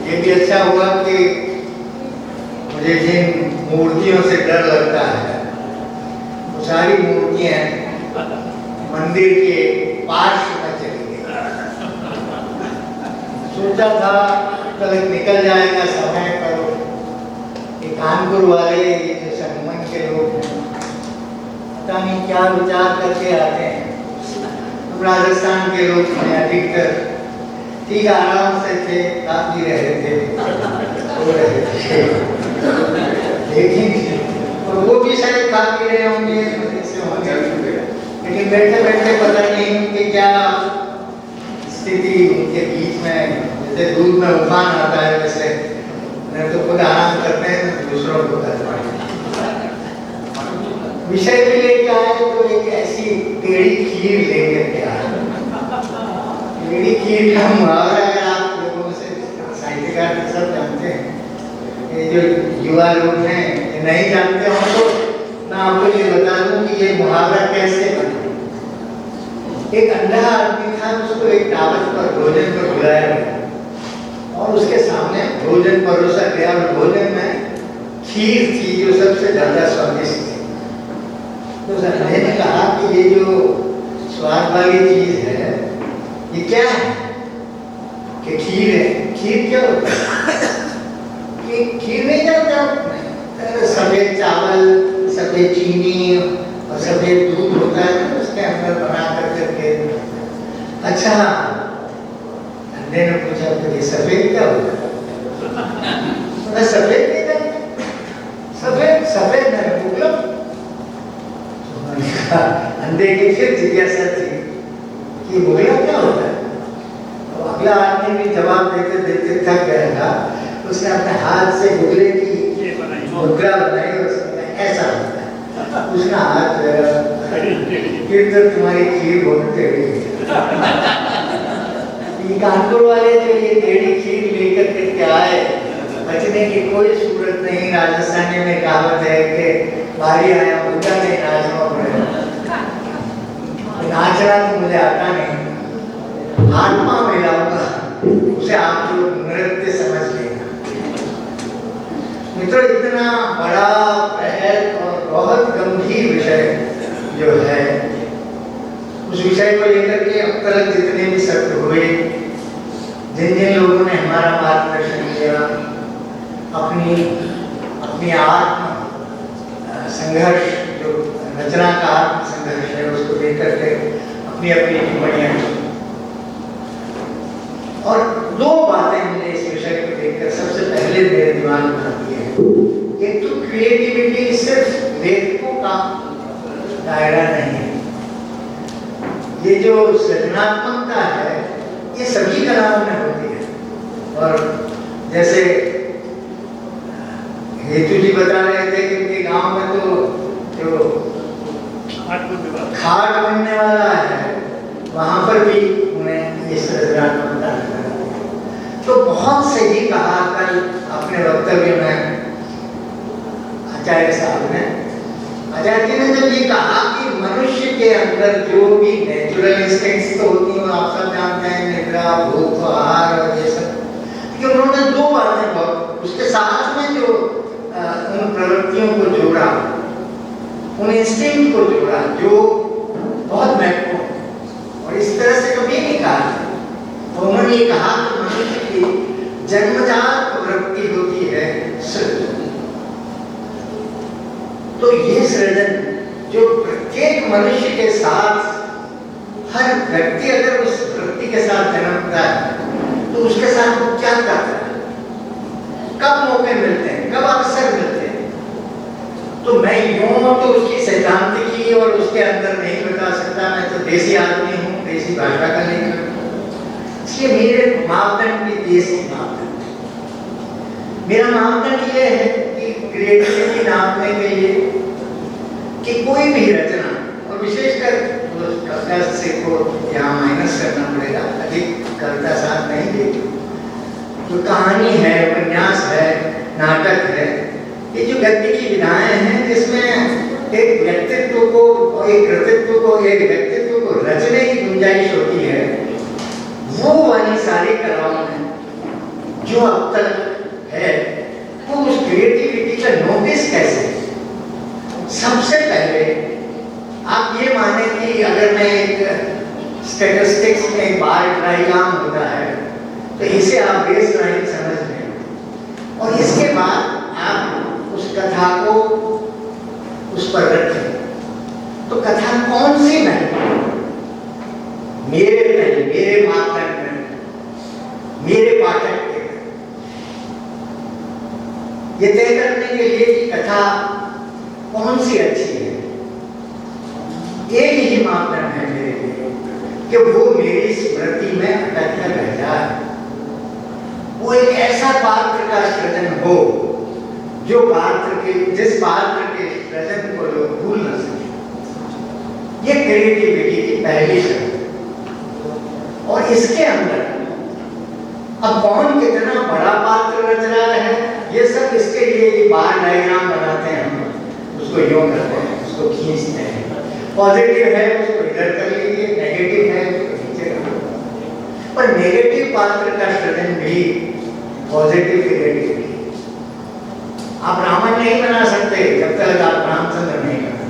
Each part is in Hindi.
ये भी अच्छा हुआ कि मुझे जिन मूर्तियों से डर लगता है वो सारी मूर्तियां मंदिर के पार्श्व में चली गई। सोचा था कल निकल जाएगा समय पर ये कानपुर वाले ये जो संगमन के लोग हैं पता नहीं क्या विचार करके आते हैं। राजस्थान के लोग अधिकतर ठीक आराम से थे, खा पी रहे थे, सो रहे थे, लेकिन और वो भी शायद खा पी रहे होंगे, लेकिन बैठे बैठे पता नहीं उनकी क्या स्थिति उनके बीच में, जैसे दूध में उफान आता है वैसे नहीं तो खुद आराम करते हैं तो दूसरों को करते हैं। विषय भी लेके आए तो एक ऐसी टेढ़ी खीर लेके के आए। टेढ़ी खीर का मुहावरा अगर आप लोगों से साहित्यकार सब जानते हैं, ये जो युवा लोग हैं ये नहीं जानते हो तो मैं आपको ये बता दूं कि ये मुहावरा कैसे बना। एक अंधा आदमी था, उसको एक दावत पर भोजन पर बुलाया गया और उसके सामने भोजन परोसा गया और भोजन में खीर थी जो सबसे ज्यादा स्वादिष्ट थी। तो अंधे ने कहा कि ये जो स्वाद वाली चीज है ये क्या है? कि खीर है। खीर क्या होता है? कि खीर नहीं जानता, सफेद चावल, सफेद चीनी और सफेद दूध होता है उसके अंदर बना करके। अच्छा, अंधे ने पूछा तो ये सफेद क्या होता है? सफेद नहीं जानते, सफेद सफेद नहीं मतलब। अंधे की फिर जिज्ञासा थी कि मुगला क्या होता है। तो अगला आदमी भी जवाब देते देते थक गया था, उसने अपने हाथ से मुगले की मुद्रा बनाई और उसने ऐसा होता है। उसका हाथ फिर तो तुम्हारी खीर बहुत टेढ़ी है। कानपुर वाले जो ये टेढ़ी खीर लेकर के क्या आए, बचने की कोई सूरत नहीं। राजस्थानी में कहावत है कि बारी आया मुद्दा नहीं नाचना पड़ेगा। नाचना तो मुझे आता नहीं, आत्मा मिलाऊंगा उसे, आप जो नृत्य समझ लेना। मित्रों, इतना बड़ा बृहद और बहुत गंभीर विषय जो है, उस विषय को लेकर के अब तक जितने भी सत्र हुए, जिन जिन लोगों ने हमारा मार्गदर्शन किया, अपनी आत्म संघर्ष जो रचना का आत्म संघर्ष है उसको लेकर के अपनी अपनी टिप्पणियां की। और दो बातें मुझे इस विषय को देखकर सबसे पहले मेरे दिमाग में आती है। एक तो क्रिएटिविटी सिर्फ लेखकों का दायरा नहीं है, ये जो सृजनात्मकता है ये सभी कलाओं में होती है। और जैसे हेतु जी बता रहे थे कि उनके गांव में तो जो खाट बनने वाला है वहां पर भी उन्हें ये सृजनात्मकता नजर आती है। तो बहुत सही कहा कल अपने वक्तव्य में आचार्य साहब ने, आचार्य जी ने जब ये कहा कि मनुष्य के अंदर जो भी नेचुरल इंस्टिंक्ट्स तो होती हैं, आप सब जानते हैं, निद्रा, भूख, आहार और ये सब, कि उन्होंने दो बातें बहुत उसके साथ में जो उन प्रवृत्तियों को जोड़ा, उन इंस्टिंक्ट को जोड़ा जो बहुत महत्वपूर्ण, और इस तरह से कभी नहीं कहा। तो उन्होंने ये कहा कि मनुष्य की जन्मजात प्रवृत्ति होती है सृजन। तो ये सृजन जो प्रत्येक मनुष्य के साथ, हर व्यक्ति अगर उस वृत्ति के साथ जन्मता है तो उसके साथ वो क्या करता है, कब मौके मिलते हैं, कब अवसर मिलते हैं। तो मैं यूं तो उसकी सैद्धांतिकी और उसके अंदर नहीं बता सकता, मैं तो देसी आदमी हूँ, देसी भाषा का लेखक, इसलिए मेरे मापदंड भी देसी मापदंड। मेरा मापदंड ये है कि क्रिएटिविटी नापने के लिए कि कोई भी रचना, और विशेषकर कविता से को यहाँ माइनस करना पड़ेगा, अधिक कविता साथ नहीं देती, जो कहानी है, उपन्यास है, नाटक है, ये जो गद्य की विधाएं हैं जिसमें एक व्यक्तित्व को और एक कृतित्व को, एक व्यक्तित्व को रचने की गुंजाइश होती है, वो वाली सारी कलाओं में जो अब तक है वो उस क्रिएटिविटी का नोटिस कैसे? सबसे पहले आप ये माने कि अगर मैं एक स्टैटिस्टिक्स में एक बार डायग्राम होता है तो इसे आप बेस लाइन समझ लें और इसके बाद आप उस कथा को उस पर रखें। तो कथा कौन सी नहीं, मेरे मापदंड में, मेरे पाठक के ये तय करने के लिए कि कथा कौन सी अच्छी है, एक ही मापदंड है मेरे लिए कि वो मेरी स्मृति में अटक कर रह जाए। वो एक ऐसा पात्र का सृजन हो जो जिस पात्र के सृजन को लोग भूल न सके। ये क्रिएटिविटी की पहली शर्त। और इसके अंदर अब कौन कितना बड़ा पात्र रच रहा है ये सब इसके लिए बार डायग्राम बनाते हैं, हम उसको यूं करते हैं, उसको खींचते हैं। पॉजिटिव है उसको इधर कर लीजिए, नेगेटिव है उसको नीचे कर लीजिए। पर नेगेटिव पात्र का सृजन भी पॉजिटिव क्रिएटिविटी। आप रावण नहीं बना सकते जब तक आप रामचंद्र नहीं करते।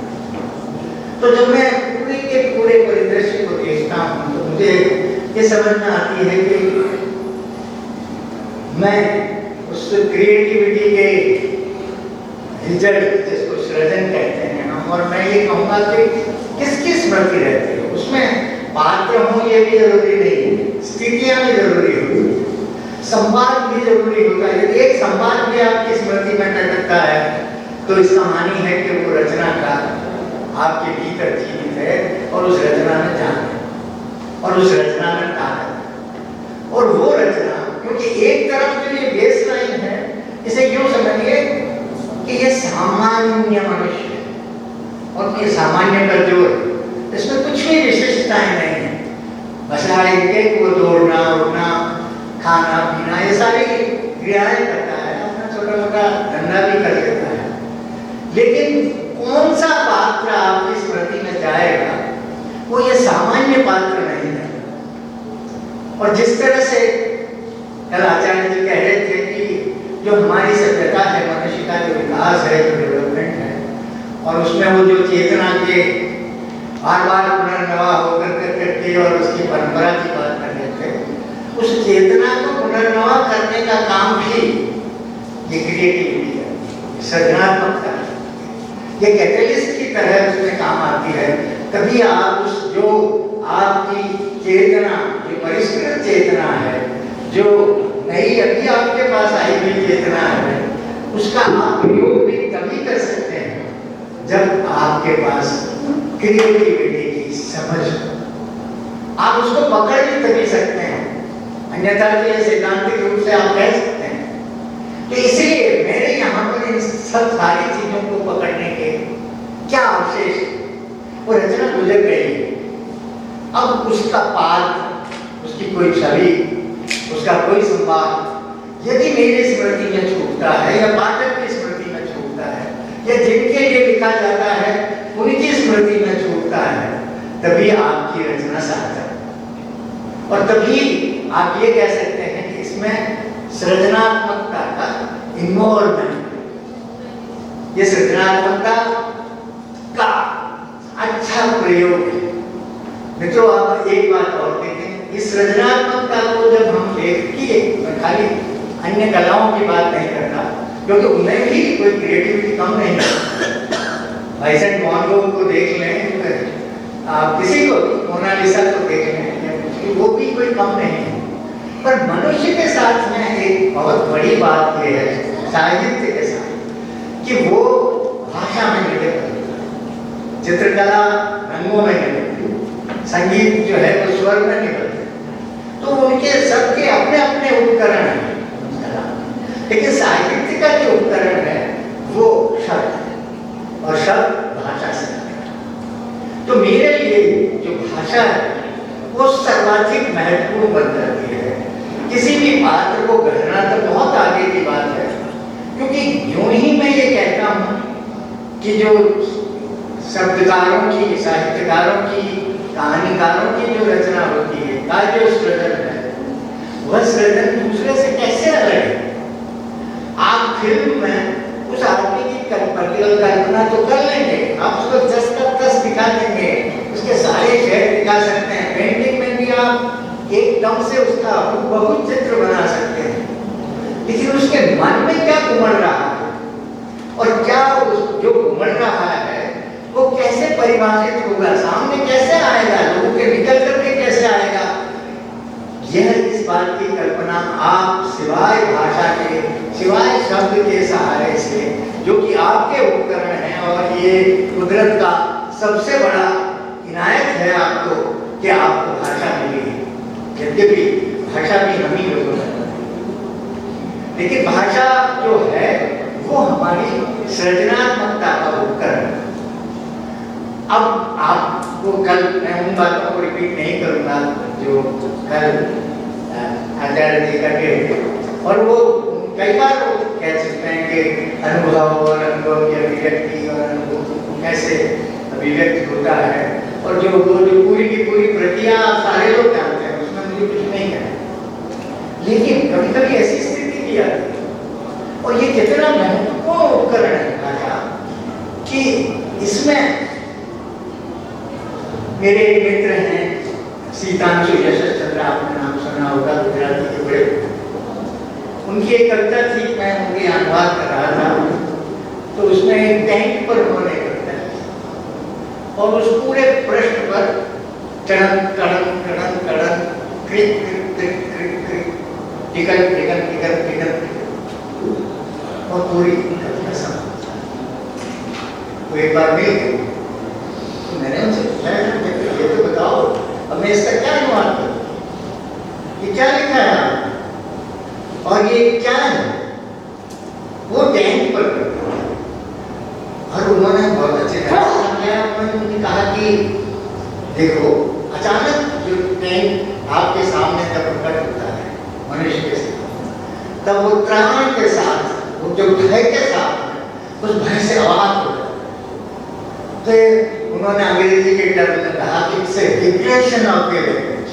तो जब मैं पूरे के पूरे परिदृश्य को देखता हूँ तो मुझे ये समझ में आती है कि मैं उस क्रिएटिविटी के रिजल्ट जिसको सृजन कहते हैं हम, और मैं ये कहूँगा कि किसकी स्मृति रहती है उसमें पात्र हो ये भी जरूरी नहीं, स्थितियाँ भी जरूरी होती, संवाद भी जरूरी होता है। यदि एक संवाद भी आपकी स्मृति में टकता है तो इसका मानी है कि वो रचना का आपके भीतर जीवित है और उस रचना में जान है और उस रचना में ताकत है। और वो रचना क्योंकि एक तरफ जो ये बेस लाइन है इसे क्यों समझिए कि ये सामान्य मनुष्य है और ये सामान्य पर जोर, इसमें कुछ भी विशिष्टताएं नहीं है। बस आएंगे वो दौड़ना उड़ना खाना पीना ये सारी क्रियाएं करता है, अपना छोटा मोटा धंधा भी कर लेता है। लेकिन कौन सा पात्र आपकी स्मृति में जाएगा वो ये सामान्य पात्र नहीं है। और जिस तरह से कल आचार्य जी कह रहे थे कि जो हमारी सभ्यता है, मनुष्य का जो विकास है, जो डेवलपमेंट है, और उसमें वो जो चेतना के बार बार पुनर्नवा होकर करके और उसकी परंपरा की बात कर रहे थे, उस चेतना को पुनर्नवा करने का काम भी ये क्रिएटिविटी है, सृजनात्मकता है, ये कैटलिस्ट की तरह उसमें काम आती है। कभी आप उस जो आपकी चेतना, जो परिष्कृत चेतना है, जो नई अभी आपके पास आई हुई चेतना है, उसका आप प्रयोग भी तभी कर सकते हैं जब आपके पास क्रिएटिविटी की समझ हो। आप उसको पकड़ भी तभी सकते हैं, अन्यथा तो ये सिद्धांतिक रूप से आप कह सकते हैं। तो इसलिए मेरे यहाँ पर इन सब सारी चीजों को पकड़ने के क्या अवशेष, वो रचना गुजर गई है। अब उसका पात्र, उसकी कोई छवि, उसका कोई संवाद यदि मेरी स्मृति में छूटता है या पाठक की स्मृति में छूटता है या जिनके लिए लिखा जाता है उनकी स्मृति में छूटता है, तभी आपकी रचना सार्थक है। और तभी आप ये कह सकते हैं कि इसमें सृजनात्मकता का इन्वॉल्वमेंट, ये सृजनात्मकता का अच्छा प्रयोग है। मित्रों, आप एक बात और देखें, इस सृजनात्मकता को जब हम देखिए, मैं खाली अन्य कलाओं की बात नहीं करता क्योंकि उनमें भी कोई क्रिएटिविटी कम नहीं है। वाइसेंट वैन गॉग को देख लें, आप किसी को, मोनालिसा को देख लें, वो भी कोई कम नहीं है। पर मनुष्य के साथ में एक बहुत बड़ी बात यह है, साहित्य के साथ, कि वो भाषा में निर्भर करता है, चित्रकला रंगों में निर्भर, संगीत जो है वो स्वर में निर्भर है। तो उनके सबके अपने अपने उपकरण हैं, लेकिन साहित्य का जो उपकरण है वो शब्द है और शब्द भाषा से है। तो मेरे लिए जो भाषा है वो सर्वाधिक महत्वपूर्ण बन जाती है। किसी भी पात्र को गढ़ना तो बहुत आगे की बात है, क्योंकि यूं ही मैं ये कहता हूँ कि जो शब्दकारों की, साहित्यकारों की, कहानीकारों की जो रचना होती है, का जो सृजन है, वह सृजन दूसरे से कैसे अलग है। आप सिवाय भाषा के, सिवाय शब्द के सहारे से, जो कि आपके उपकरण हैं, और ये कुदरत का सबसे बड़ा इनायत है आपको कि आपको भाषा मिली है। यद्यपि भाषा भी हम ही लोगों ने, लेकिन भाषा जो है वो हमारी सृजनात्मकता का उपकरण है। अब आपको कल मैं उन बातों को रिपीट नहीं करूंगा जो कल आचार्य जी का थे, और वो कई बार वो कह सकते हैं कि अनुभव और अनुभव की अभिव्यक्ति और अनुभव कैसे अभिव्यक्त होता है, और जो पूरी की पूरी प्रक्रिया सारे लोग जानते हैं, उसमें मुझे कुछ नहीं कहना। लेकिन कभी कभी ऐसी स्थिति भी आती है, और ये कितना महत्वपूर्ण उपकरण है भाषा कि इसमें मेरे एक मित्र हैं सीतांशु यशस चंद्र, आपने नाम सुना होगा, गुजराती के बड़े। उनकी एक कविता थी, मैं उनके अनुवाद कर रहा था, तो उसमें एक टैंक पर उन्होंने कविता की, और उस पूरे पृष्ठ पर चढ़न कड़न कड़न कड़न क्रिक क्रिक क्रिक क्रिक क्रिक टिकल टिकल टिकल टिकल, और पूरी कविता समाप्त। वो एक बार मिल गई, तो मैंने उनसे पूछा, ये तो बताओ अब मैं इसका क्या अनुवाद करूं, ये क्या लिखा है आपने, और ये क्या है? वो टैंक पर, और उन्होंने बहुत अच्छे तरह से समझाया। उन्होंने कहा कि देखो, अचानक जो टैंक आपके सामने जब प्रकट होता है मनुष्य के साथ, तब वो त्राण के साथ, वो जो भय के साथ, उस भय से आवाज हो जाती है। तो उन्होंने अंग्रेजी के टर्म में कहा कि it's a depression of the language,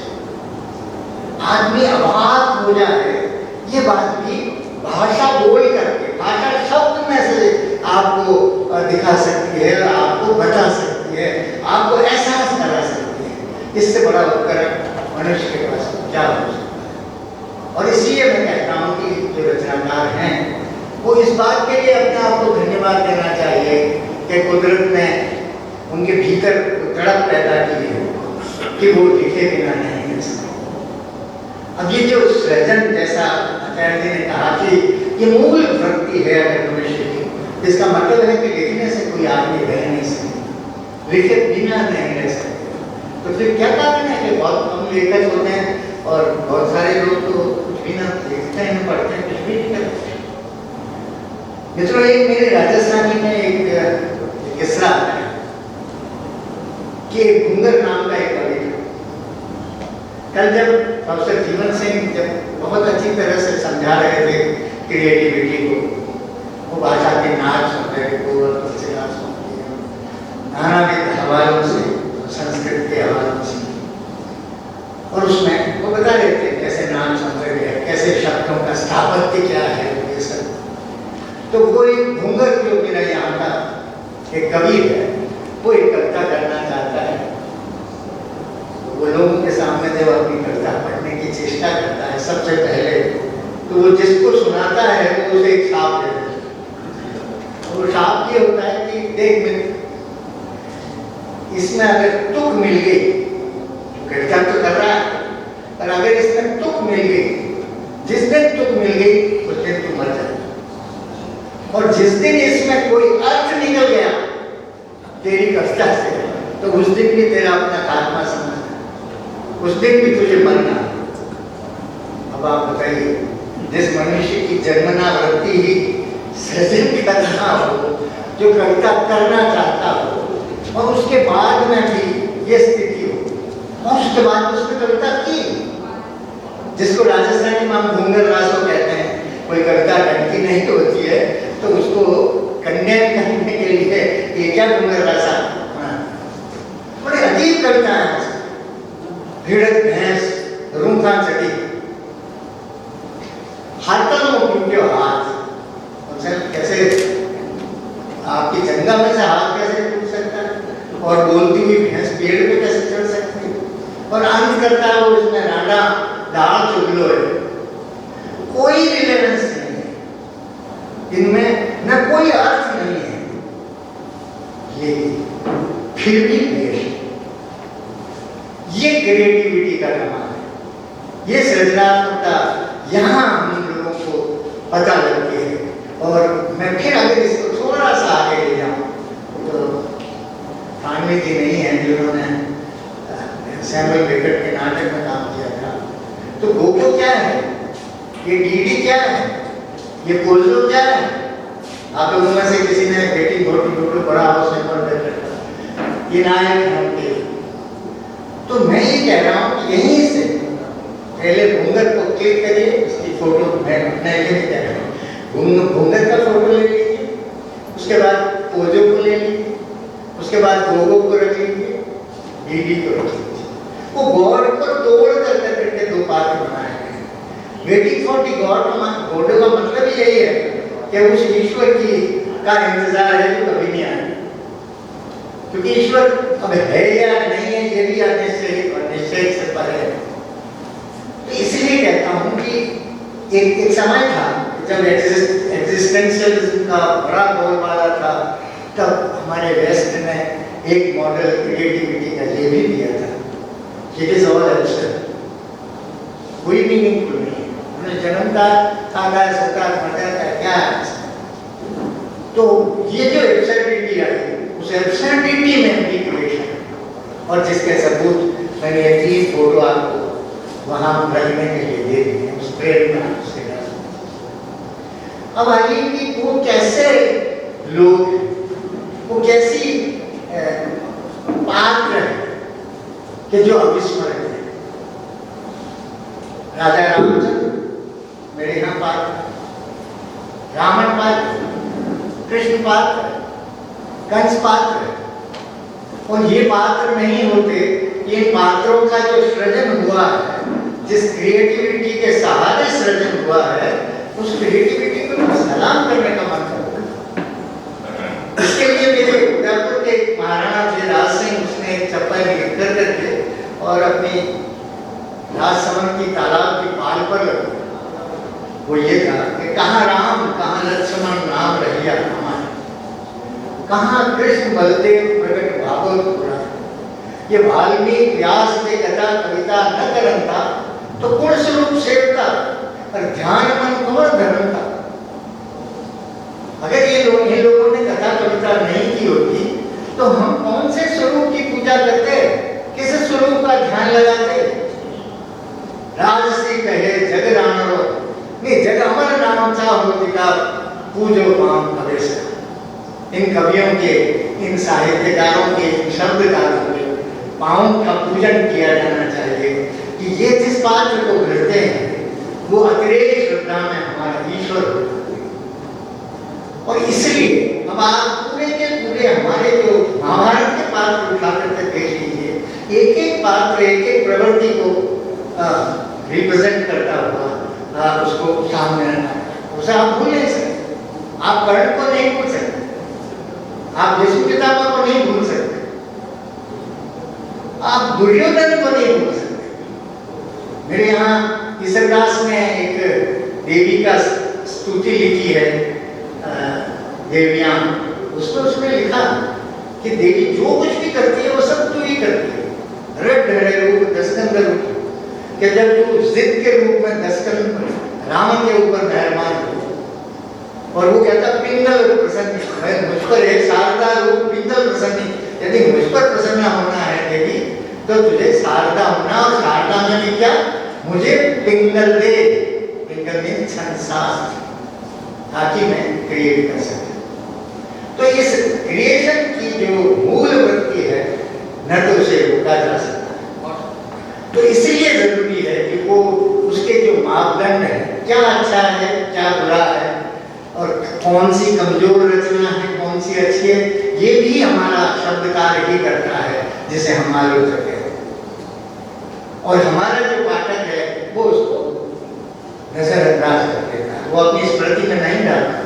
आदमी आवाज हो जाए, ये बात भी भाषा बोल करके, भाषा शब्द में से आपको दिखा सकती है, आपको बता सकती है, आपको एहसास करा सकती है। इससे बड़ा उपकरण मनुष्य के पास क्या हो सकता है। और इसलिए मैं कहता हूँ कि जो रचनाकार हैं वो इस बात के लिए अपने आप को धन्यवाद देना चाहिए कि कुदरत ने उनके भीतर तड़प पैदा की है कि वो लिखे बिना नहीं रह सकते। अब ये जो सृजन, जैसा आचार्य जी ने कहा कि ये मूल वृत्ति है अगर मनुष्य की, इसका मतलब है कि लिखने से कोई आदमी रह नहीं सकते, लिखे बिना नहीं रह सकते। तो फिर क्या कारण है कि बहुत कम लेखक होते हैं और बहुत सारे लोग तो कुछ भी ना लिखते हैं, पढ़ते हैं, कुछ भी नहीं करते। मित्रों, एक मेरे राजस्थानी में एक किस्सा है कि घुंगर नाम का एक कवि था। कल जब प्रोफेसर जीवन सिंह जब बहुत अच्छी तरह से समझा रहे थे क्रिएटिविटी को, वो भाषा के नाच सौंदर्य को और तुलसीदास नानाविध हवालों से, संस्कृत के हवालों से, और उसमें वो बता रहे थे कैसे नाच सौंदर्य है, कैसे शब्दों का स्थापत्य क्या है, ये सब। तो वो एक घुंगर जो मेरा यहाँ का एक कवि है, वो एक कविता करना चाहता है। तो वो लोगों के सामने जब अपनी कविता पढ़ने की चेष्टा करता है, सबसे पहले तो वो जिसको सुनाता है वो उसे एक छाप देता है। वो छाप ये होता है कि देख मित्र, इसमें अगर तुक मिल गई, कविता तो कर रहा है, पर अगर इसमें तुक मिल गई, जिस दिन तुक मिल गई उस दिन तू मर जाएगा, और जिस दिन इसमें कोई अर्थ निकल गया तेरी कविता से, तो उस दिन भी तेरा अपना खात्मा समझना, उस दिन भी तुझे मरना। अब आप बताइए, जिस मनुष्य की जन्मना वृत्ति ही सृजन करना हो, जो कविता करना चाहता हो, और उसके बाद में भी ये स्थिति हो, और उसके बाद उसने कविता की, जिसको राजस्थानी में हम घुंगर रासो कहते हैं। कोई कविता ढंग की नहीं होती है तो उसको कंडेम करने के लिए ये क्या घुंगर रासा, बड़े अजीब कविता है। भिड़क भैंस रूखा चटी, हाथों में टूटे हाथ, कैसे आपकी जंगा में से हाथ कैसे टूट सकता है, और बोलती हुई भैंस पेड़ पे कैसे चढ़ सकती है, और अंत करता है वो इसमें राडा दाल चुगलो है। कोई रिलेवेंस नहीं है इनमें, न कोई अर्थ नहीं है, ये फिर भी क्रिएशन, ये क्रिएटिविटी का कमाल है, ये सृजनात्मकता यहाँ यहाँ हम लोगों को पता लगती है। और मैं फिर अगर इसको थोड़ा सा आगे ले जाऊँ तो थानवी जी नहीं है जिन्होंने सैमुअल बेकट के नाटक में काम किया था। तो गोगो क्या है, ये डीडी क्या है, ये कोल्जो क्या है? आप लोगों में से किसी ने बेटी घोटी पढ़ा हो सैमुअल बेकट, ये नायक होंगे। तो मैं ये कह रहा हूँ कि यहीं से पहले घूंघर को क्लिक करिए, इसकी फोटो मैं अपने लिए नहीं कह रहा हूँ, घूंघर का फोटो ले लीजिए, उसके बाद कोजो को ले लीजिए, उसके बाद गोगो को रख लीजिए, डीडी को रख लीजिए। वो गॉड को तोड़ करके दो पात्र बनाए हैं। वेटिंग फॉर दी गॉड गोडो का मतलब ही यही है कि उस ईश्वर की का इंतजार है जो कभी नहीं आए, क्योंकि ईश्वर अब है या नहीं है ये भी निश्चय से परे है। तो इसलिए कहता हूँ कि एक समय था जब एग्जिस्टेंशियलिज्म का बड़ा बोलबाला था, तब हमारे वेस्ट ने एक मॉडल क्रिएटिविटी का ये भी दिया था, इट इज ऑल एब्सर्ड, कोई मीनिंगफुल नहीं है। उन्हें जन्मता आधा सत्ता मदर का क्या है। तो ये जो एब्सर्डिटी आई, उस एब्सर्डिटी में भी क्रिएशन, और जिसके सबूत मैंने ये 3 फोटो आपको वहां रखने के लिए दे दिए, उस प्रेरणा से। अब आइए कि वो कैसे लोग, वो कैसी पात्र है कि जो अविस्मरणीय है। राजा रामचंद्र मेरे यहाँ पात्र, रावण पात्र, कृष्ण पात्र, कंस पात्र, और ये पात्र नहीं होते, इन पात्रों का जो सृजन हुआ है, जिस क्रिएटिविटी के सहारे सृजन हुआ है, उस क्रिएटिविटी को सलाम करने का मन करता है। इसके लिए मेरे उदयपुर के महाराणा जयराज सिंह, उसने एक चप्पल लिख करके और अपनी राजसमंद की तालाब की पाल पर लगा, वो ये था कि कहाँ राम कहाँ लक्ष्मण नाम रहिया हमारे, कहाँ कृष्ण बलदेव प्रकट भागवत पुराण। ये वाल्मीकि व्यास से कथा कविता न करता तो गुण स्वरूप सेवता और ध्यान मन कौन धर्मता। अगर ये लोग, इन लोगों ने कथा कविता नहीं की होती तो हम कौन से स्वरूप की पूजा करते, किस स्वरूप का ध्यान लगाते? राजसी कहे जग राणो नहीं जग अमर नाम चाहो का पूजो माम अवेश। इन कवियों के, इन साहित्यकारों के, इन शब्दकारों के पाँव का पूजन किया जाना चाहिए कि ये जिस पात्र को भरते हैं वो अतिरेक श्रद्धा में हमारा ईश्वर होता है। और इसलिए अब आप पूरे के पूरे हमारे जो महाभारत के पात्र उठा करके देख लीजिए, एक एक पात्र एक एक प्रवृत्ति को रिप्रेजेंट करता हुआ उसको सामने उसे आप भूल नहीं सकते। आप कर्ण को नहीं भूल सकते, आप विष्णु पितामह को नहीं भूल सकते, आप दुर्योधन को नहीं भूल सकते। मेरे यहाँ ईश्वरदास ने एक देवी का स्तुति लिखी है, देवियां, उसमें उसने लिखा कि देवी जो कुछ भी करती है वो सब तू ही करती है। रट ढरे रूप दस्कंद रूप, कि जब तू जिद के रूप में दस्कंद रावण के ऊपर मेहरबान हो, और वो कहता पिंगल प्रसन्न, मुझ पर एक शारदा रूप पिंगल प्रसन्न, यदि मुझ पर प्रसन्न होना है देवी तो तुझे शारदा होना, और शारदा में भी क्या, मुझे पिंगल दे, पिंगल में संसार, ताकि मैं क्रिएट कर सकूं। तो इस क्रिएशन की जो मूल वृत्ति है न तो उसे रोका जा सकता है। तो इसलिए जरूरी है कि वो उसके जो मापदंड है, क्या अच्छा है क्या बुरा है, और कौन सी कमजोर रचना है कौन सी अच्छी है, ये भी हमारा शब्दकार ही करता है, जिसे हम आलोचक कहते हैं। और हमारा जो पाठक है वो उसको नजरअंदाज कर देता है, वो अपनी स्मृति में नहीं डालता।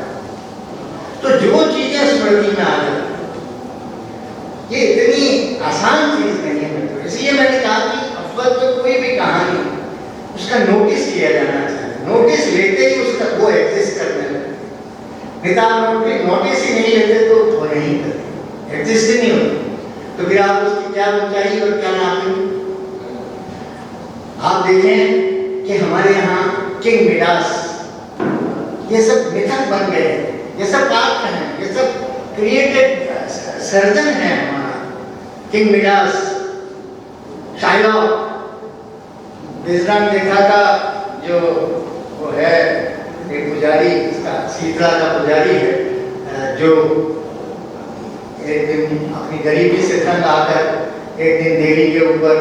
तो जो चीजें स्मृति में आ जाती, ये इतनी आसान चीज नहीं है मित्रों। इसलिए मैंने कहा कि अव्वल तो कोई भी कहानी उसका नोटिस लिया जाना चाहिए, नोटिस लेते ही उसका वो एग्जिस्ट करने लगे। नोटिस ही नहीं लेते तो वो नहीं करते, एग्जिस्ट ही नहीं होती, तो फिर आप उसकी क्या ऊंचाई और क्या नापेंगे? आप देखें कि हमारे यहाँ किंग मिडास, ये सब मिथक बन गए, ये सब पात्र हैं, ये सब क्रिएटेड सर्जन है हमारा। किंग मिडास, शाइलॉक, विजडम देखा था जो वो है एक पुजारी, इसका शीतला का पुजारी है, जो एक दिन अपनी गरीबी से तंग आकर एक दिन देवी के ऊपर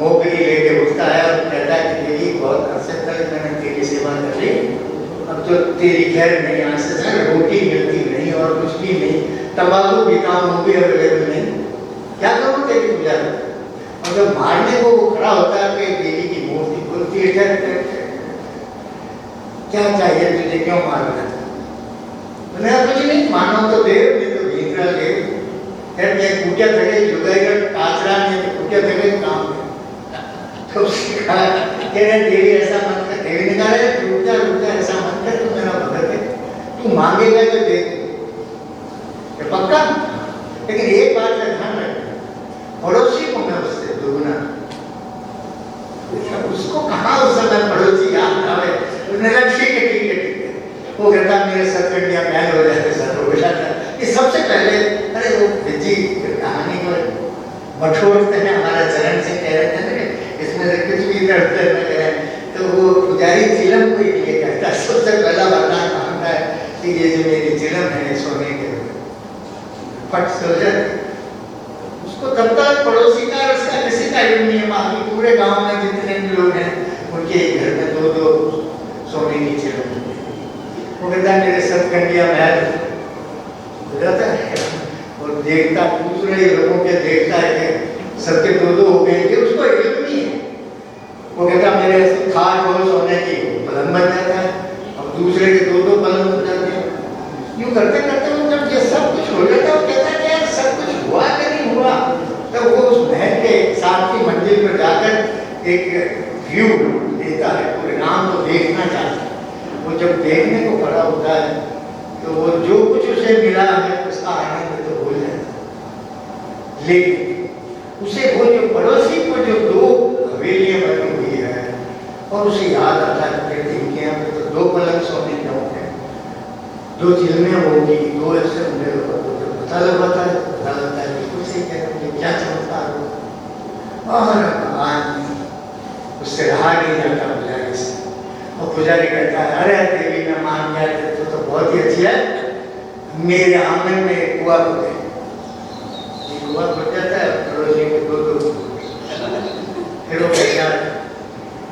मोगरी लेके उठता है और कहता है कि देवी बहुत अरसे तक मैंने तेरी सेवा कर ली, अब तो तेरी खैर नहीं, आज से रोटी मिलती नहीं और कुछ भी नहीं, तंबाकू पीता हूँ वो भी अवेलेबल नहीं, क्या करूँ तेरी पूजा में। और जब मारने को वो खड़ा होता है कि देवी की मूर्ति बोलती है क्या चाहिए तुझे, क्यों मार रहा है? मैंने कुछ नहीं, मानो तो देव नहीं तो भीतरा देव, फिर मैं कूटिया थके जुगाएगा काचरा नहीं तो कूटिया थके काम है। तो उसने कहा देवी ऐसा मत कर, देवी ने कहा रुक जा ऐसा मत कर, तू मेरा भगत है, तू मांगेगा तो दे, पक्का। लेकिन एक बात का ध्यान रखना, पड़ोसी को मैं उससे दुगना, उसको कहा उस समय पड़ोसी याद आवे, उसने कहा ठीक है, वो कहता मेरे सतकंडिया मैल हो जाते, सर हो जाता। ये सबसे पहले अरे वो जी कहानी को मठोड़ते हैं, हमारा चरण से कह रहे थे ना इसमें से कुछ भी इधर उधर न करें, तो वो पुजारी चिलम को ये कहता है, सबसे पहला वरदान मांगता है कि ये जो मेरी चिलम है सोने के फट सो जाए। उसको तब तक पड़ोसी का और उसका किसी का इल्म नहीं है, बाकी पूरे गांव में जितने भी लोग हैं उनके घर में दो दो सोने की चिलम, वो कहता है मेरे सतकंडिया महल हो जाता है और देखता दूसरे लोगों के देखता है कि सबके दो दो हो गए, उसको इल्म नहीं है। वो कहता मेरे खाट हो सोने की पलंग बन जाता है और दूसरे के दो दो पलंग बन जाते हैं। यूँ करते करते वो जब ये सब कुछ हो जाता है वो कहता है यार सब कुछ हुआ कि नहीं हुआ, तब वो उस महल के साथ की मंजिल पर जाकर एक व्यू देता है, पूरे नाम को देखना चाहता है। वो जब देखने को खड़ा होता है तो वो जो कुछ उसे मिला है उसका आनंद तो भूल जाता है, लेकिन उसे वो जो पड़ोसी को जो दो हवेलियां बनी हुई है और उसे याद आता है फिर इनके यहाँ पे तो दो पलंग सोने के होंगे, दो चिलमें होगी, दो ऐसे होंगे, तो पता लगता है बिल्कुल सही कह रहे हैं, क्या चमत्कार हो। और आज उससे रहा नहीं जाता पुजारी से, और पुजारी कहता है अरे देवी मैं मान गया तो बहुत ही अच्छी है, मेरे आंगन में एक कुआ हो गया, कुआ हो जाता है पड़ोसी में दो दो, फिर वो कहता है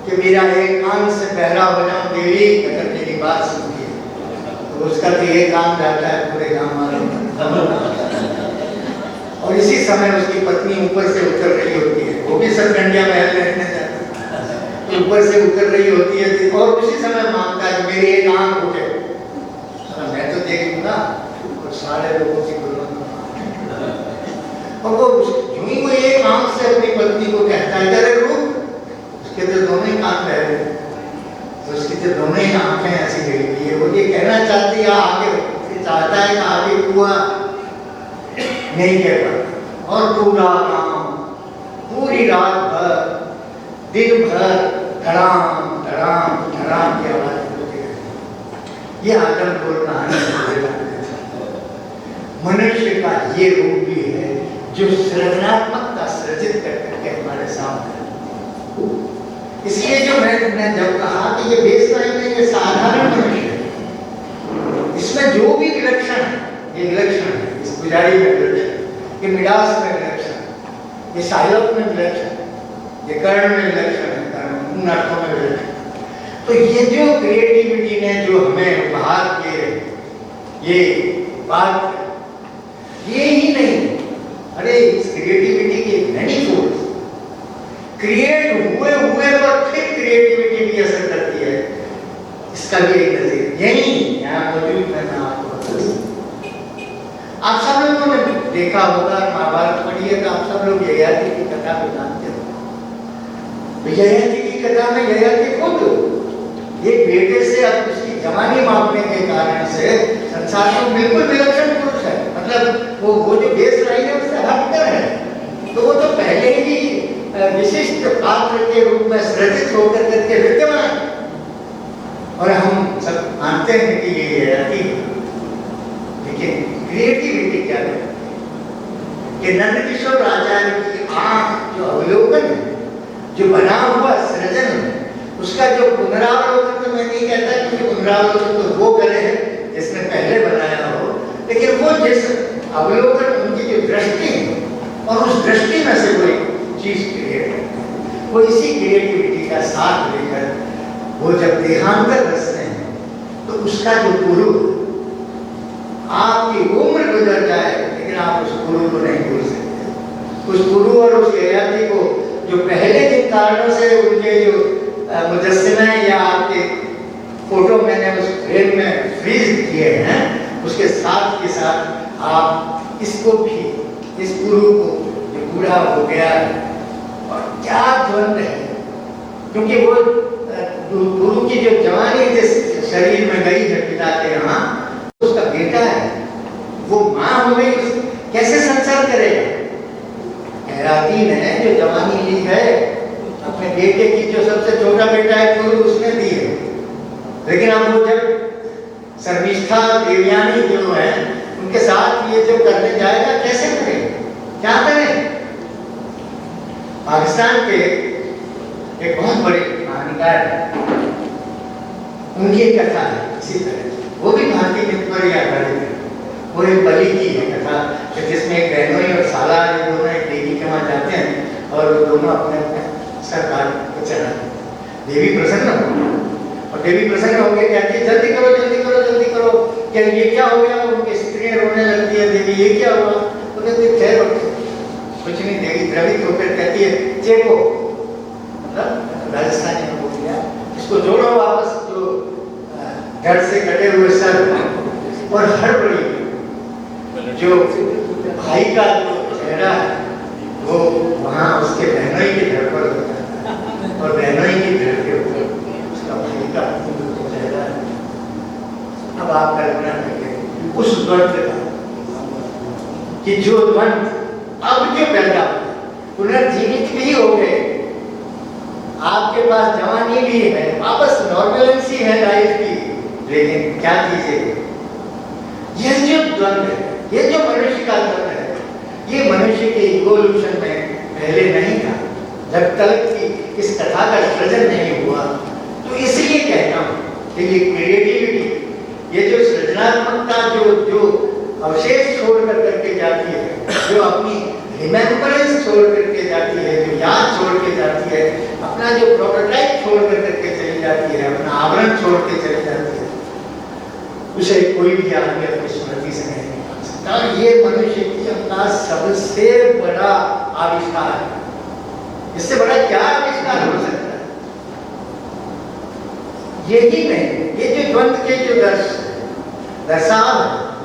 कि मेरा एक कान से बहरा हो जाऊं देवी अगर मेरी बात सुनती है, तो उसका तो ये काम जाता है पूरे गांव वालों। और इसी समय उसकी पत्नी ऊपर से उतर रही होती है, वो भी सतकंडिया महल रहने जाती है, ऊपर से उतर रही होती है और उसी समय मांगता है मेरी एक आंख उठे, मैं तो देख लूंगा और सारे लोगों की और वो यूं ही वो एक आंख से अपनी पत्नी को कहता है अरे रुक, उसके तो दोनों ही कान बह रहे हैं, तो उसकी तो दोनों ही आंखें ऐसी गिरी हुई है, वो ये कहना चाहती है आगे, चाहता है कि आगे कुआ नहीं कह पाता। और पूरा काम पूरी रात भर दिन भर धड़ाम धड़ाम धड़ाम की आवाज होती है। ये आदमपुर कहानी मनुष्य का ये रूप भी है जो सृजनात्मकता सृजित करके हमारे सामने। इसलिए जो मैं जब कहा कि ये बेसलाइन है, ये साधारण मनुष्य है, इसमें जो भी विलक्षण है ये विलक्षण है, इस पुजारी में विलक्षण, ये मिडास में विलक्षण, ये शाइलॉक में विलक्षण, ये कर्ण में विलक्षण है, कर्ण उन अर्थों में विलक्षण। तो ये जो क्रिएटिविटी ने जो हमें उपहार किए, ये बात ये ही नहीं, अरे इस क्रिएटिविटी की मैनी फोर्स क्रिएट हुए पर फिर क्रिएटिविटी भी असर करती है, इसका भी एक नजर यही यहाँ मौजूद है। मैं आपको बता दूं, आप सब लोगों ने देखा होगा, महाभारत पढ़ी है तो आप सब लोग ययाति की कथा को जानते हो। ययाति की कथा में ययाति खुद एक बेटे से अब उसकी जवानी मापने के कारण से संसार में बिल्कुल विलक्षण पुरुष है, मतलब वो जो बेस लाइन है उससे हटकर है, तो वो तो पहले ही विशिष्ट पात्र के रूप में सृजित होकर करके विद्यमान, और हम सब मानते हैं कि ये हयाती है, लेकिन क्रिएटिविटी क्या है कि नंदकिशोर आचार्य की आंख जो अवलोकन है, जो बना हुआ सृजन है, उसका जो पुनरावलोकन, तो मैं नहीं कहता कि पुनरावलोकन तो वो करे है जिसने पहले बनाया हो, लेकिन वो जिस अवलोकन, उनकी जो दृष्टि है और उस दृष्टि में से कोई चीज क्रिएट है, वो इसी क्रिएटिविटी का साथ लेकर वो जब देहांतर रचते हैं तो उसका जो गुरु, आपकी उम्र गुजर जाए लेकिन आप उस गुरु को नहीं भूल सकते। उस गुरु और उस ययाति को जो पहले जिन कारणों से उनके जो मुजस्सिमे या आपके फोटो मैंने उस फ्रेम में फ्रीज किए हैं, उसके साथ के साथ आप इसको भी, इस गुरु को जो बूढ़ा हो गया और क्या द्वंद है, क्योंकि वो गुरु की जो जवानी जिस शरीर में गई है पिता के यहाँ, उसका बेटा है, वो माँ हो गई, कैसे संसार करेगा? हैराती ने जो जवानी ली है अपने बेटे की, जो सबसे छोटा बेटा है गुरु, उसने दी है, लेकिन अब वो जब शर्मिष्ठा देवयानी जो है उनके साथ ये जो करने जाएगा, कैसे करेगा, क्या करें? पाकिस्तान के एक बहुत बड़े कहानीकार है, उनकी एक कथा है इसी तरह, वो भी भारतीय मिथ पर ही आधारित है। वो एक बलि की है कथा, जिसमें एक बहनोई और साला ये दोनों एक देवी के वहाँ जाते हैं और वो दोनों अपने अपने सरकार को चढ़ाते हैं। देवी प्रसन्न हो और देवी प्रसन्न होकर कहती है जल्दी करो जल्दी करो जल्दी करो, क्या ये क्या हो गया? उनकी स्त्रियाँ रोने लगती है, देवी ये क्या हुआ? तो कहती है ठहरो, कुछ नहीं। देवी द्रवित होकर कहती है चेको, मतलब राजस्थानी में बोल दिया, इसको जोड़ो वापस, जो जड़ से कटे हुए सर और हड़बड़ी, जो भाई का जो चेहरा है वो वहाँ उसके बहनोई के घर पर होता है और बहनोई के घर के ऊपर उसका भाई का चेहरा है। अब आप कल्पना करिए उस द्वंद का, कि जो द्वंद अब जो पैदा पुनर्जीवित भी हो गए, आपके पास जवानी भी है, वापस नॉर्मलेंसी है लाइफ की, लेकिन क्या कीजिए, यह जो द्वंद है, ये जो मनुष्य का द्वंद है, ये मनुष्य के इवोल्यूशन में पहले नहीं था, जब तक कि इस कथा का सृजन नहीं हुआ। तो इसलिए कहता हूँ कि ये क्रिएटिविटी, ये जो सृजनात्मकता जो अवशेष छोड़ कर करके जाती है, जो अपनी रिमेम्बरेंस छोड़ करके जाती है, जो याद छोड़ के जाती है, अपना जो प्रोटोटाइप छोड़ कर करके चली जाती है, अपना आवरण छोड़ के चली जाती है, उसे कोई भी आदमी अपनी स्मृति से नहीं निकाल सकता। ये मनुष्य की अपना सबसे बड़ा आविष्कार है। इससे बड़ा क्या आविष्कार हो सकता है? यही नहीं, ये जो द्वंद के जो दर्शाव,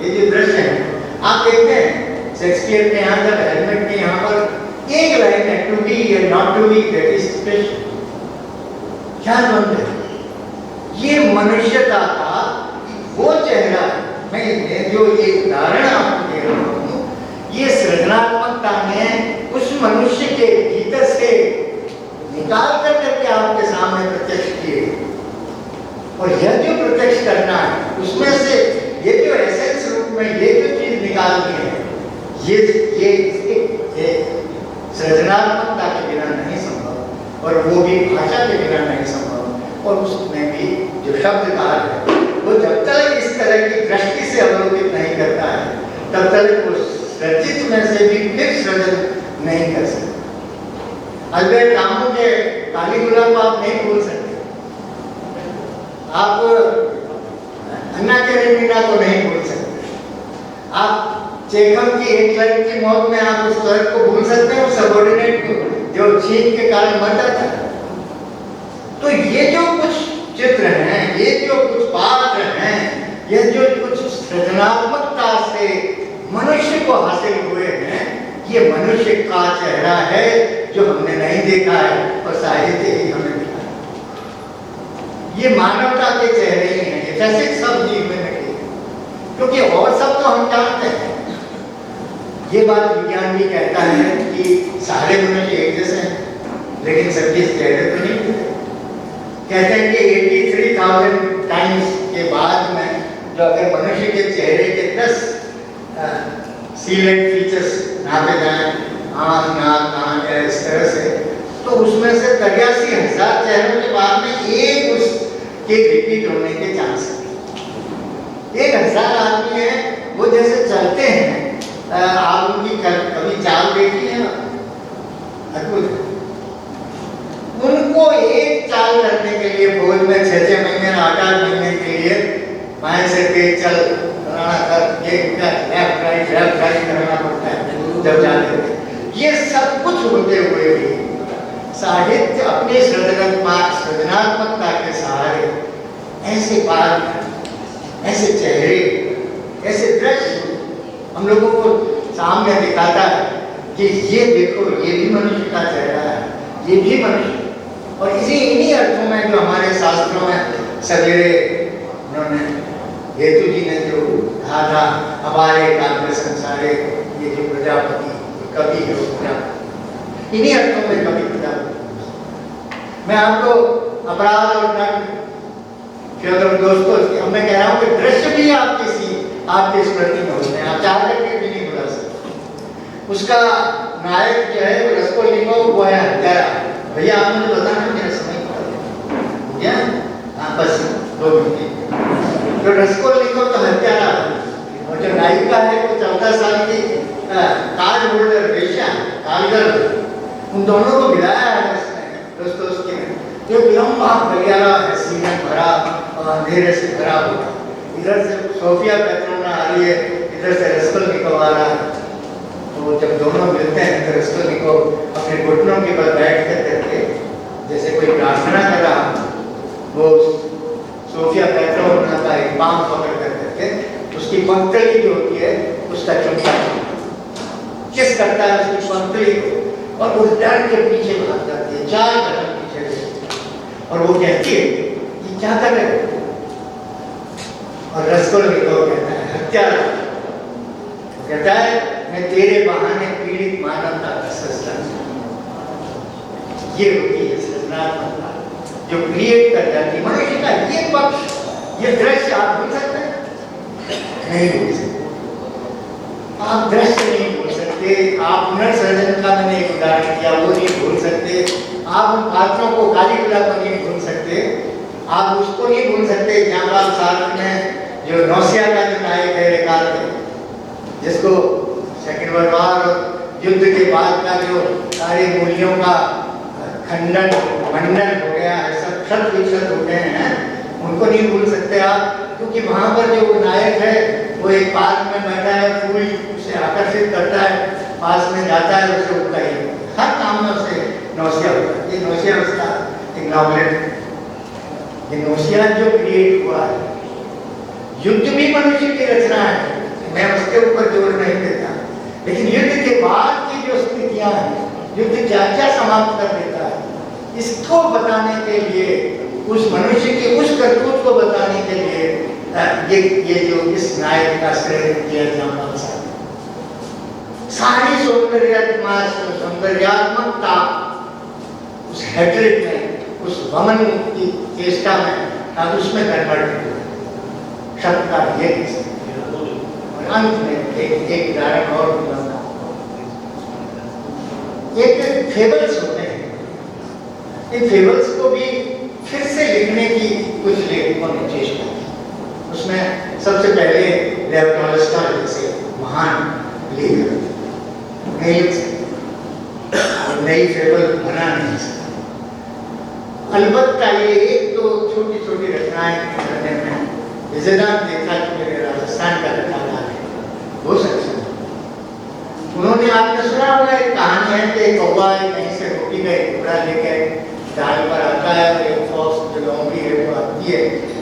ये जो दृश्य है, आप देखते हैं शेक्सपियर के यहाँ जब हेलमेट के यहाँ पर एक लाइन है, टू बी या not to be, that is special. क्या द्वंद है? ये मनुष्यता का वो चेहरा, मैं जो ये उदाहरण आपको दे रहा हूँ, ये सृजनात्मकता में उस मनुष्य के भीतर से निकाल कर करके आपके सामने प्रत्यक्ष किए, और यह जो प्रत्यक्ष करना है उसमें से ये जो एसेंस रूप में ये जो चीज निकालनी है, ये सृजनात्मकता के बिना नहीं संभव, और वो भी भाषा के बिना नहीं संभव। और उसमें भी जो शब्दकार है, वो जब तक इस तरह की दृष्टि से अवलोकित नहीं करता है, तब तक वो सृजित में से भी फिर सृजन नहीं कर सकता। अल्बर्ट कामू के कालीगुला को आप नहीं भूल सकते, आप अन्ना कैरेनिना को नहीं भूल सकते, आप चेखव की एक लाइन की मौत में आप उस स्वर्ग को भूल सकते हैं, उस सबऑर्डिनेट को जो छीन के कारण मरता था। तो ये जो कुछ चित्र हैं, ये जो कुछ पात्र हैं, ये जो कुछ सृजनात्मकता से मनुष्य को हासिल हुए हैं, ये मनुष्य का चेहरा है जो हमने नहीं देखा है और साहित्य ही हमें दिखा है। ये मानवता के चेहरे ही हैं, जैसे सब जीव में नहीं, क्योंकि और सब तो हम जानते हैं। ये बात विज्ञान भी कहता है कि सारे मनुष्य एक जैसे हैं, लेकिन सबके चेहरे तो नहीं। कहते हैं कि 83,000 साइंस के बाद में जो अगर मनुष्य के चेहरे के 10 सीलेंट फीचर्स नापे जाएं, आँख, नाक, कान या इस तरह से, तो उसमें से 83,000 चेहरों के बाद में एक उसके रिपीट होने के चांस है। 1,000 आदमी है, वो जैसे चलते हैं, आप उनकी कभी चाल देखी है? अद्भुत। उनको एक चाल करने के लिए फौज में 6-6 महीने 8-8 महीने के लिए माए से तेज चल कराना कर, ये लेफ्ट राइट करना पड़ता है जब जाते हैं। ये सब कुछ होते हुए भी साहित्य अपनी सृजनात्मकता के सहारे ऐसे बात, ऐसे चेहरे, ऐसे दृश्य हम लोगों को सामने दिखाता है कि ये देखो, ये भी मनुष्य का चेहरा है, ये भी मनुष्य। और इन्हीं अर्थों में जो हमारे शास्त्रों में सवेरे उन्होंने हेतु जी ने जो कहा था, हमारे काव्य संसारे, ये जो प्रजापति कवि है वो प्रजापति, इन्हीं अर्थों में कवि प्रजापति। मैं आपको अपराध और दोस्तों, अब मैं कह रहा हूँ कि दृश्य भी आपकी स्मृति में होते हैं, आप चाह करके भी नहीं भुला सकते। उसका नायक जो है वो रस्कोल्निकोव वो है हत्यारा। भैया आप मुझे बताना, मेरा समय हो गया, हाँ बस 2 मिनट। जो रस्कोल्निकोव तो हत्यारा और जो नायिका है वो 14 साल की कार्ड होल्डर वेश्या, कारीगर, उन दोनों को मिलाया है उसने दोस्तों ने। जो लंबा गलियारा है, सीमेंट भरा और अंधेरे से भरा हुआ, इधर से सोफिया पेट्रोना आ रही है, इधर से रस्कोल्निकोव आ रहा है। तो जब दोनों मिलते हैं तो रस्कोल्निकोव अपने घुटनों के बल बैठ कर करके जैसे कोई प्रार्थना कर रहा, वो सोफिया पेट्रोना का एक पांव पकड़ कर करके उसकी पंक्तली जो होती है उसका चुमता किस करता है उसकी पंक्तली को, और वो डर के पीछे भाग जाती है, 4 कदम पीछे, और वो कहती है कि क्या कर रहे हो? और रस्कोल्निकोव कहता है हत्यारा, कहता है मैं तेरे बहाने पीड़ित मानवता का सृष्टा। ये होती है सृजनात्मकता जो क्रिएट कर जाती है मनुष्य का। ये पक्ष, ये दृश्य आप भूल सकते हैं? नहीं भूल सकते। आप दृश्य नहीं भूल सकते, आप पुनर्सृजन का मैंने एक उदाहरण दिया वो नहीं भूल सकते, आप उन पात्रों को कालीगुला को नहीं भूल सकते, आप उसको नहीं भूल सकते जहाँ साथ में जो नौसिया का जो नायक है रेखाल जिसको सेकंड वर्ल्ड वॉर और युद्ध के बाद का जो सारे मूल्यों का खंडन मंडन हो गया है, सब क्षत विक्षत हो गए हैं, उनको नहीं भूल सकते आप। क्योंकि वहाँ पर जो नायक है वो एक पार्क में बैठा है, फूल उसे आकर्षित करता है, पास में जाता है, उसे उठता ही हर काम में उसे नौसिया होता है। ये नौसिया उसका एक नॉवलेट, ये नौसिया जो क्रिएट हुआ है। युद्ध भी मनुष्य की रचना है, मैं उसके ऊपर जोर नहीं देता, लेकिन युद्ध के बाद की जो स्थितियां हैं, युद्ध क्या क्या समाप्त कर देता है, इसको बताने के लिए, उस मनुष्य की उस करतूत को बताने के लिए ये जो इस नायक का श्रेय किया जाना सारी सौंदर्यात्मकता उस हेट्रिक में, उस वमन की चेष्टा में, अब उसमें कन्वर्ट हुआ शब्द का ये। और अंत में एक उदाहरण और दूंगा। एक फेबल्स होते हैं, इन फेबल्स को भी फिर से लिखने की कुछ लेखकों ने चेष्टा की। उसमें सबसे पहले लेव टॉलस्टॉय जैसे महान लेखक नहीं लिख सकते, नई फेबल बना नहीं सकते। अलबत्ता ये एक तो छोटी छोटी रचनाएं करने में विजयनाथ देखा कि मेरे राजस्थान का रचना है वो सक्षम। उन्होंने आपने सुना होगा एक कहानी है कि कौवा कहीं से रोटी का एक टुकड़ा लेकर डाल पर आता है और एक फॉक्स जो लोमड़ी है वो आती है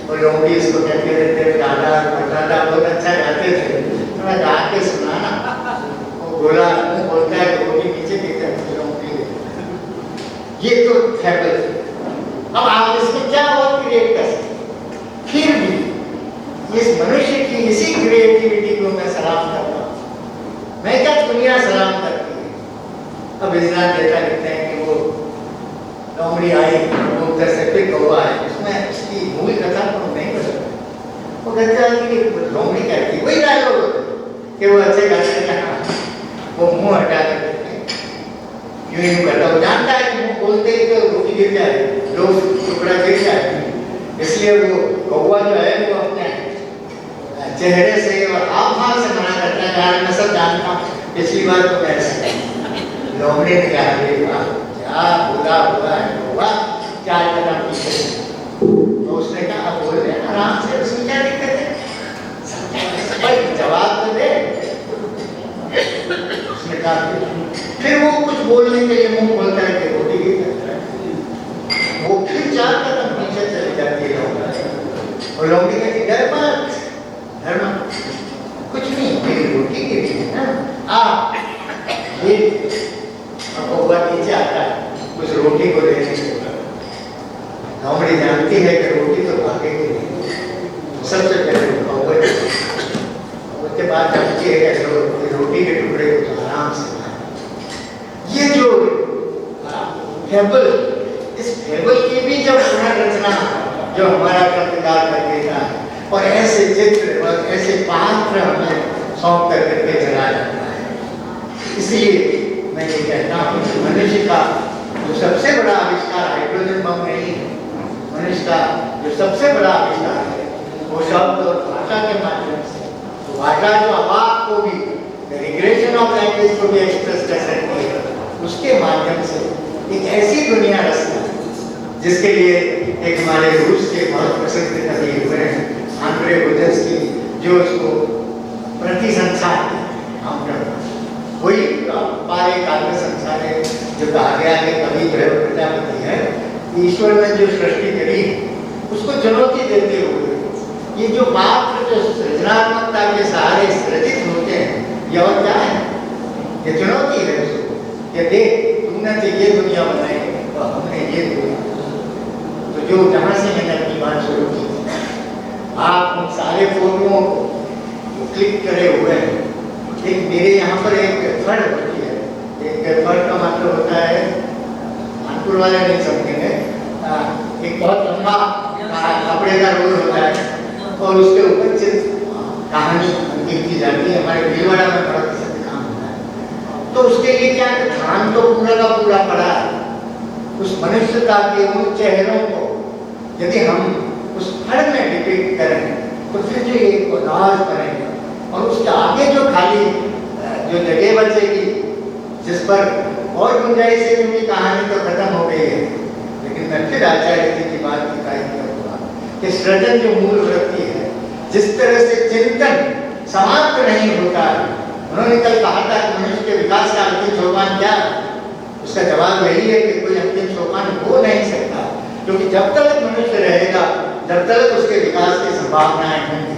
और लोमड़ी इसको कहते रहते हैं दादा दादा बहुत अच्छा गाते थे, तो मैं गा के सुना ना, वो बोला बोलता है रोटी नीचे गिरता है लोमड़ी। ये तो फेबल। अब आप इसमें क्या और क्रिएट कर सकते? फिर भी इस मनुष्य की इसी क्रिएटिविटी को मैं सलाम करता हूँ। मैं क्या दुनिया सलाम करती है। अब विजयनाथ देता लिखते हैं कि वो लोमड़ी आई, वो उधर से फिर कौवा है, उसमें उसकी मूल कथा को नहीं बदल की लोमड़ी कहती, वही डायलॉग कि वो अच्छे गाते हैं, वो मुंह हटा कर यूं यूं करता, वो जानता है कि मुंह बोलते ही तो रोटी गिर जाए, लोग टुकड़ा गिर जाए, इसलिए वो कौवा जो है वो अपने चेहरे से और हाव भाव से मना करता है। यार मैं सब जानता हूँ, पिछली बार तो ऐसा लोमड़ी ने कहा, अरे वाह क्या बुरा हुआ है कौवा, 4 कदम पीछे। तो उसने कहा बोल रहे आराम से, उसमें क्या दिक्कत है, भाई जवाब तो दे। उसने कहा फिर वो कुछ बोलने के लिए मुंह खोलता है कि रोटी गिर जाता है, वो फिर 4 कदम पीछे चली जाती है और लोमड़ी कहती डर मत, डर मत, कुछ नहीं, मेरी रोटी गिरी है ना, आ ये कौवा नीचे आता है उस रोटी को लेने के बाद। लोमड़ी जानती है कि रोटी तो भागेगी नहीं, सबसे पहले कौवे उसके बाद जानती है कि रोटी के टुकड़े को तो आराम से खाए। ये जो फेबल, इस फेबल की भी जब पुनर्रचना जो हमारा कर्तकार कर देता है और ऐसे चित्र और ऐसे पात्र हमें सौंप कर करके चला जाता है। इसलिए मैं ये कहता हूँ कि मनुष्य का जो सबसे बड़ा आविष्कार हाइड्रोजन बम नहीं है, मनुष्य का जो सबसे बड़ा आविष्कार है वो शब्द और भाषा के माध्यम से, तो भाषा जो आवाज को भी, रिग्रेशन ऑफ लैंग्वेज को भी एक्सप्रेस कर सकती है, उसके माध्यम से एक ऐसी दुनिया रचना जिसके लिए एक हमारे रूस के बहुत प्रसिद्ध कवि हुए हैं आंद्रे बुजेव्स्की, जो उसको प्रतिसंसार वही पारे काव्य संसार है, जो कहा गया है कवि जो है प्रजापति है, ईश्वर ने जो सृष्टि करी उसको चुनौती देते हुए ये जो पात्र जो सृजनात्मकता के सहारे सृजित होते हैं, ये और क्या है, ये चुनौती है उसको, ये देख तुमने तो ये दुनिया बनाई और हमने ये दुनिया। तो जो जहाँ से मैंने अपनी बात शुरू की, आप उन सारे फोटोओं को क्लिक करे हुए हैं, एक मेरे यहाँ पर एक फड़ होती है, एक फड़ का मतलब होता है, कानपुर वाले नहीं समझेंगे, एक बहुत लंबा कपड़े का रोल होता है और उसके ऊपर कहानी अंकित की जाती है। हमारे भीलवाड़ा में बड़ा प्रसिद्ध काम होता है। तो उसके लिए क्या है, ध्यान तो पूरा का पूरा पड़ा है उस मनुष्यता के उन चेहरों को यदि हम उस फड़ में डिपिक्ट करें तो फिर जो एक कोलाज बनेगा और उसके आगे जो खाली जो जगह बचेगी जिस पर और गुंजाइश है, क्योंकि कहानी तो खत्म हो गई है, लेकिन मैं फिर आचार्य जी की बात की करूँगा कि सृजन जो मूल वृत्ति है, जिस तरह से चिंतन समाप्त नहीं होता है। उन्होंने कल कहा था कि मनुष्य के विकास का अंतिम सोपान क्या है, उसका जवाब यही है कि कोई अंतिम सोपान हो नहीं सकता, क्योंकि जब तक मनुष्य रहेगा जब तक उसके विकास की संभावनाएं होंगी,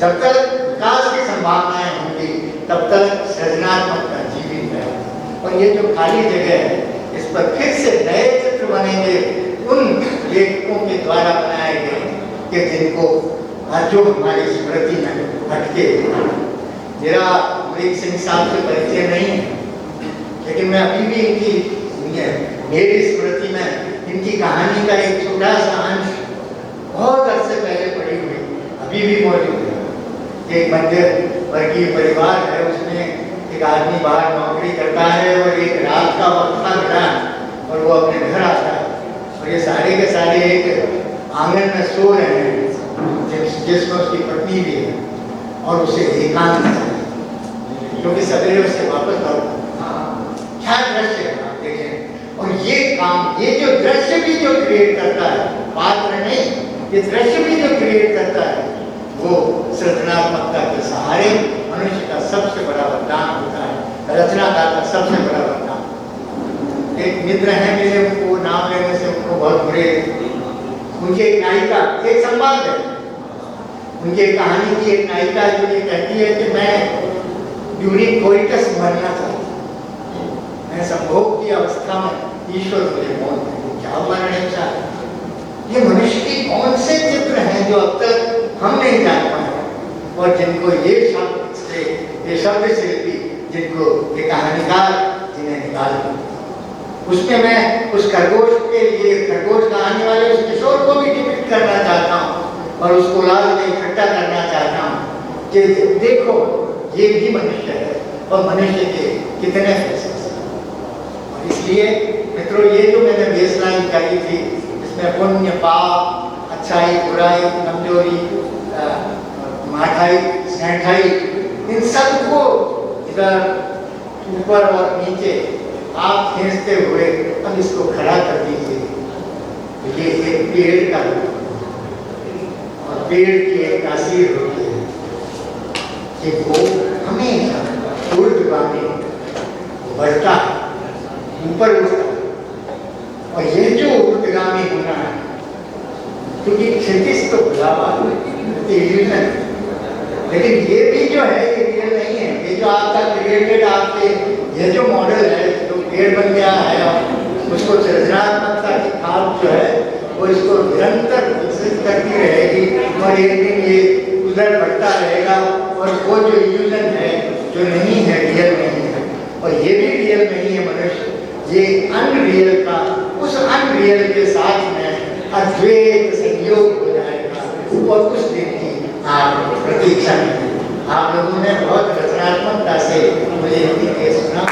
जब तक विकास की संभावनाएं होंगी तब तक सृजनात्मकता जीवित रहेगी। और ये जो खाली जगह है इस पर फिर से नए चित्र बनेंगे उन लेखकों के द्वारा बनाए गए कि जिनको जो हमारी स्मृति में भटके। मेरा अमरीक सिंह साहब से परिचय नहीं है, लेकिन मैं अभी भी इनकी मेरी स्मृति में इनकी कहानी का एक छोटा सा अंश बहुत अर्से पहले पढ़ी हुई अभी भी मौजूद है। एक मध्य वर्गीय परिवार है, उसमें एक आदमी बाहर नौकरी करता है और एक रात का वक्त था और वो अपने घर आता है और ये सारे के सारे एक आंगन में सो रहे हैं जिसमें उसकी पत्नी भी है और उसे एकांत चाहिए क्योंकि सवेरे उससे वापस लौटना। क्या दृश्य है आप देखें। और ये काम, ये जो दृश्य भी जो क्रिएट करता है, पात्र नहीं, ये दृश्य भी जो क्रिएट करता है वो सृजनात्मकता के सहारे मनुष्य का सबसे बड़ा वरदान होता है, रचनाकार का सबसे बड़ा वरदान। एक मित्र हैं मेरे, उनको नाम लेने से उनको बहुत बुरे, उनकी एक नायिका, एक संवाद है उनकी एक कहानी की, एक नायिका जो ये कहती है कि मैं ड्यूरिंग कोइटस मरना चाहती हूँ, मैं संभोग की अवस्था में ईश्वर मुझे मौत दे, क्या मरना चाहता। ये मनुष्य के कौन से चित्र हैं जो अब तक हम नहीं जान पाए और जिनको ये शब्द से, ये शब्द शिल्पी, जिनको ये कहानीकार जिन्हें निकाल दिया। उसमें मैं उस खरगोश के लिए, खरगोश कहानी वाले उस किशोर को भी डिपिक्ट करना चाहता हूँ और उस कोलाज में इकट्ठा करना चाहता हूँ कि देखो ये भी मनुष्य है और मनुष्य के कितने फैसले। और इसलिए मित्रों, ये जो मैंने बेसलाइन करी थी, इसमें पुण्य पाप, अच्छाई बुराई, कमजोरी, माठाई सेठाई, इन सबको इधर ऊपर और नीचे आप खींचते हुए अब इसको खड़ा कर दीजिए। ये एक पेड़ का रूप और पेड़ की एक तासीर होती है कि वो हमेशा ऊर्ध्वगामी बढ़ता है, ऊपर उठता है। और ये जो ऊर्ध्वगामी होना है, क्योंकि क्षितिज तो बुलावा इल्यूजन, लेकिन ये भी जो है ये रियल नहीं है। ये जो आपका क्रिएटेड आपके ये जो मॉडल है, जो पेड़ बन गया है, उसको सृजनात्मकता की खाद जो है वो इसको निरंतर विकसित करती रहेगी और एक दिन ये उधर बढ़ता रहेगा। और वो जो इल्यूजन है, जो नहीं है, रियल नहीं है, और ये भी रियल नहीं है मनुष्य, ये अनरियल का उस अनरियल के साथ में अद्वैत संयोग हो जाएगा। और उस दिन की आप प्रतीक्षा कीजिए। आप लोगों ने बहुत रचनात्मकता से मुझे हिंदी के सुना।